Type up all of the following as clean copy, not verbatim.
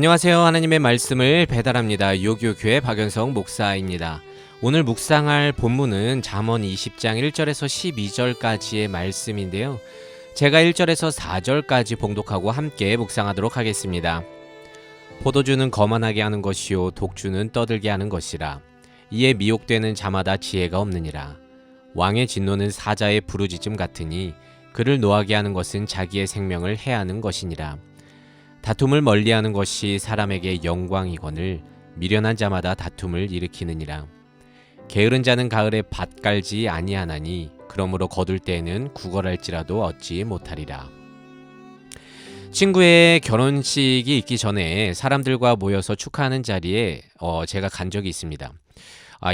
안녕하세요. 하나님의 말씀을 배달합니다. 요교교회 박연성 목사입니다. 오늘 묵상할 본문은 잠언 20장 1절에서 12절까지의 말씀인데요. 제가 1절에서 4절까지 봉독하고 함께 묵상하도록 하겠습니다. 포도주는 거만하게 하는 것이요 독주는 떠들게 하는 것이라. 이에 미혹되는 자마다 지혜가 없느니라. 왕의 진노는 사자의 부르짖음 같으니 그를 노하게 하는 것은 자기의 생명을 해하는 것이니라. 다툼을 멀리하는 것이 사람에게 영광이거늘 미련한 자마다 다툼을 일으키느니라. 게으른 자는 가을에 밭 갈지 아니하나니 그러므로 거둘 때에는 구걸할지라도 얻지 못하리라. 친구의 결혼식이 있기 전에 사람들과 모여서 축하하는 자리에 제가 간 적이 있습니다.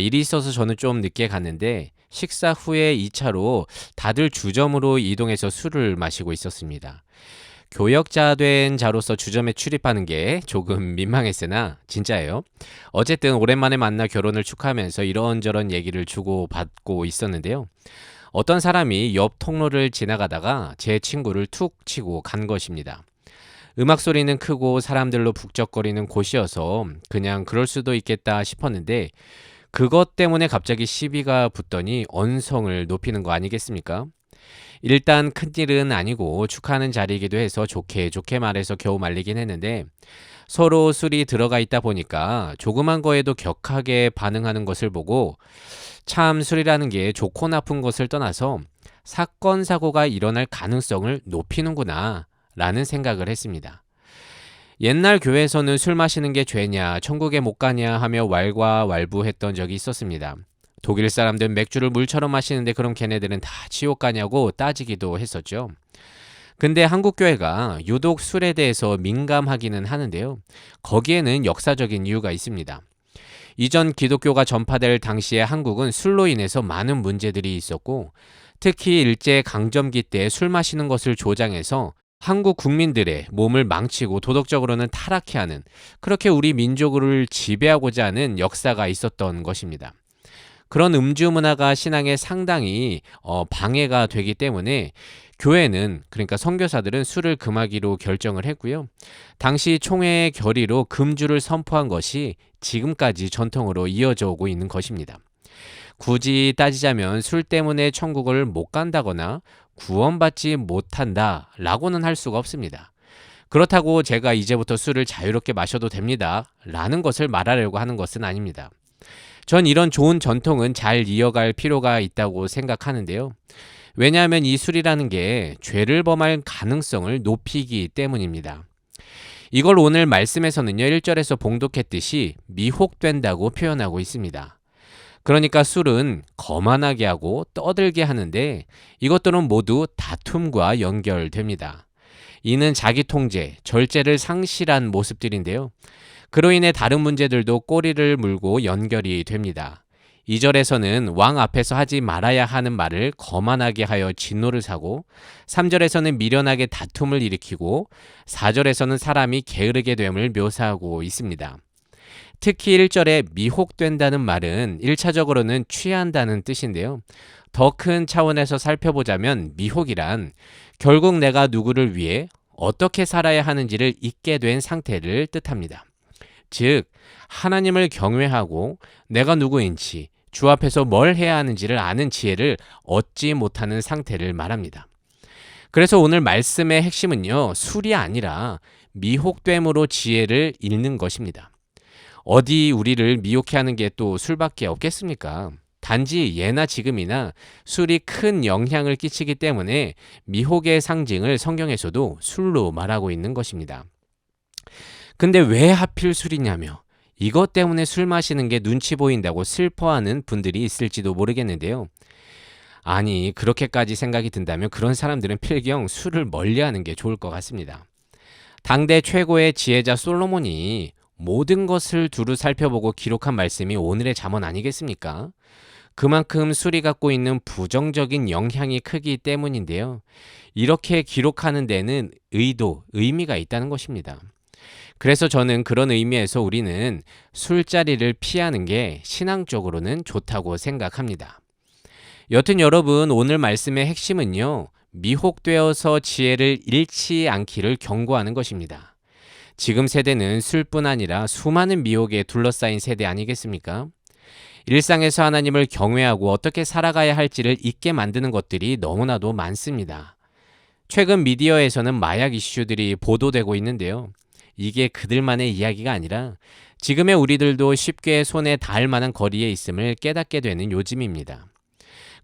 일이 있어서 저는 좀 늦게 갔는데 식사 후에 2차로 다들 주점으로 이동해서 술을 마시고 있었습니다. 교역자 된 자로서 주점에 출입하는 게 조금 민망했으나 진짜예요. 어쨌든 오랜만에 만나 결혼을 축하하면서 이런저런 얘기를 주고받고 있었는데요. 어떤 사람이 옆 통로를 지나가다가 제 친구를 툭 치고 간 것입니다. 음악 소리는 크고 사람들로 북적거리는 곳이어서 그냥 그럴 수도 있겠다 싶었는데 그것 때문에 갑자기 시비가 붙더니 언성을 높이는 거 아니겠습니까? 일단 큰일은 아니고 축하하는 자리이기도 해서 좋게 말해서 겨우 말리긴 했는데 서로 술이 들어가 있다 보니까 조그만 거에도 격하게 반응하는 것을 보고 참 술이라는 게 좋고 나쁜 것을 떠나서 사건 사고가 일어날 가능성을 높이는구나 라는 생각을 했습니다. 옛날 교회에서는 술 마시는 게 죄냐 천국에 못 가냐 하며 왈가왈부했던 적이 있었습니다. 독일 사람들은 맥주를 물처럼 마시는데 그럼 걔네들은 다 지옥 가냐고 따지기도 했었죠. 근데 한국 교회가 유독 술에 대해서 민감하기는 하는데요. 거기에는 역사적인 이유가 있습니다. 이전 기독교가 전파될 당시에 한국은 술로 인해서 많은 문제들이 있었고 특히 일제강점기 때 술 마시는 것을 조장해서 한국 국민들의 몸을 망치고 도덕적으로는 타락해 하는 그렇게 우리 민족을 지배하고자 하는 역사가 있었던 것입니다. 그런 음주 문화가 신앙에 상당히 방해가 되기 때문에 교회는 그러니까 선교사들은 술을 금하기로 결정을 했고요. 당시 총회의 결의로 금주를 선포한 것이 지금까지 전통으로 이어져 오고 있는 것입니다. 굳이 따지자면 술 때문에 천국을 못 간다거나 구원받지 못한다 라고는 할 수가 없습니다. 그렇다고 제가 이제부터 술을 자유롭게 마셔도 됩니다 라는 것을 말하려고 하는 것은 아닙니다. 전 이런 좋은 전통은 잘 이어갈 필요가 있다고 생각하는데요. 왜냐하면 이 술이라는 게 죄를 범할 가능성을 높이기 때문입니다. 이걸 오늘 말씀에서는요 1절에서 봉독했듯이 미혹된다고 표현하고 있습니다. 그러니까 술은 거만하게 하고 떠들게 하는데 이것들은 모두 다툼과 연결됩니다. 이는 자기 통제, 절제를 상실한 모습들인데요. 그로 인해 다른 문제들도 꼬리를 물고 연결이 됩니다. 2절에서는 왕 앞에서 하지 말아야 하는 말을 거만하게 하여 진노를 사고 3절에서는 미련하게 다툼을 일으키고 4절에서는 사람이 게으르게 됨을 묘사하고 있습니다. 특히 1절에 미혹된다는 말은 1차적으로는 취한다는 뜻인데요. 더 큰 차원에서 살펴보자면 미혹이란 결국 내가 누구를 위해 어떻게 살아야 하는지를 잊게 된 상태를 뜻합니다. 즉 하나님을 경외하고 내가 누구인지 주 앞에서 뭘 해야 하는지를 아는 지혜를 얻지 못하는 상태를 말합니다. 그래서 오늘 말씀의 핵심은요 술이 아니라 미혹됨으로 지혜를 잃는 것입니다. 어디 우리를 미혹해 하는 게 또 술밖에 없겠습니까? 단지 예나 지금이나 술이 큰 영향을 끼치기 때문에 미혹의 상징을 성경에서도 술로 말하고 있는 것입니다. 근데 왜 하필 술이냐며 이것 때문에 술 마시는 게 눈치 보인다고 슬퍼하는 분들이 있을지도 모르겠는데요. 아니 그렇게까지 생각이 든다면 그런 사람들은 필경 술을 멀리하는 게 좋을 것 같습니다. 당대 최고의 지혜자 솔로몬이 모든 것을 두루 살펴보고 기록한 말씀이 오늘의 잠언 아니겠습니까? 그만큼 술이 갖고 있는 부정적인 영향이 크기 때문인데요. 이렇게 기록하는 데는 의미가 있다는 것입니다. 그래서 저는 그런 의미에서 우리는 술자리를 피하는 게 신앙적으로는 좋다고 생각합니다. 여튼 여러분 오늘 말씀의 핵심은요. 미혹되어서 지혜를 잃지 않기를 경고하는 것입니다. 지금 세대는 술뿐 아니라 수많은 미혹에 둘러싸인 세대 아니겠습니까? 일상에서 하나님을 경외하고 어떻게 살아가야 할지를 잊게 만드는 것들이 너무나도 많습니다. 최근 미디어에서는 마약 이슈들이 보도되고 있는데요. 이게 그들만의 이야기가 아니라 지금의 우리들도 쉽게 손에 닿을 만한 거리에 있음을 깨닫게 되는 요즘입니다.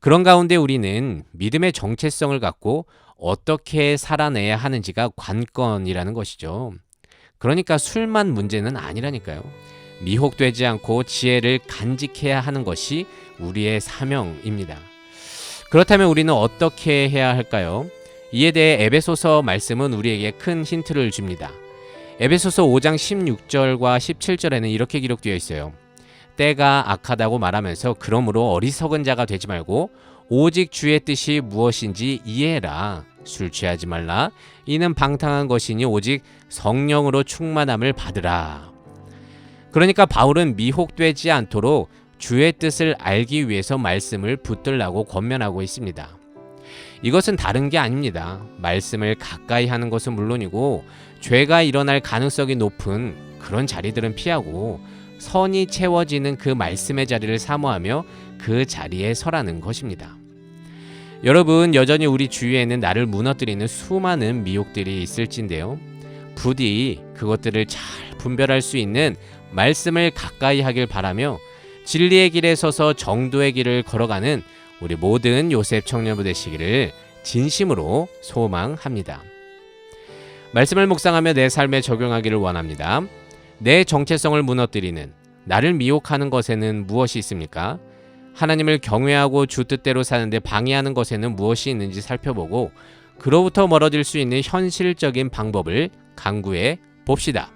그런 가운데 우리는 믿음의 정체성을 갖고 어떻게 살아내야 하는지가 관건이라는 것이죠. 그러니까 술만 문제는 아니라니까요. 미혹되지 않고 지혜를 간직해야 하는 것이 우리의 사명입니다. 그렇다면 우리는 어떻게 해야 할까요? 이에 대해 에베소서 말씀은 우리에게 큰 힌트를 줍니다. 에베소서 5장 16절과 17절에는 이렇게 기록되어 있어요. 때가 악하다고 말하면서 그러므로 어리석은 자가 되지 말고 오직 주의 뜻이 무엇인지 이해해라. 술 취하지 말라. 이는 방탕한 것이니 오직 성령으로 충만함을 받으라. 그러니까 바울은 미혹되지 않도록 주의 뜻을 알기 위해서 말씀을 붙들라고 권면하고 있습니다. 이것은 다른 게 아닙니다. 말씀을 가까이 하는 것은 물론이고 죄가 일어날 가능성이 높은 그런 자리들은 피하고 선이 채워지는 그 말씀의 자리를 사모하며 그 자리에 서라는 것입니다. 여러분, 여전히 우리 주위에는 나를 무너뜨리는 수많은 미혹들이 있을진데요. 부디 그것들을 잘 분별할 수 있는 말씀을 가까이 하길 바라며 진리의 길에 서서 정도의 길을 걸어가는 우리 모든 요셉 청년부 되시기를 진심으로 소망합니다. 말씀을 묵상하며 내 삶에 적용하기를 원합니다. 내 정체성을 무너뜨리는, 나를 미혹하는 것에는 무엇이 있습니까? 하나님을 경외하고 주 뜻대로 사는데 방해하는 것에는 무엇이 있는지 살펴보고 그로부터 멀어질 수 있는 현실적인 방법을 강구해 봅시다.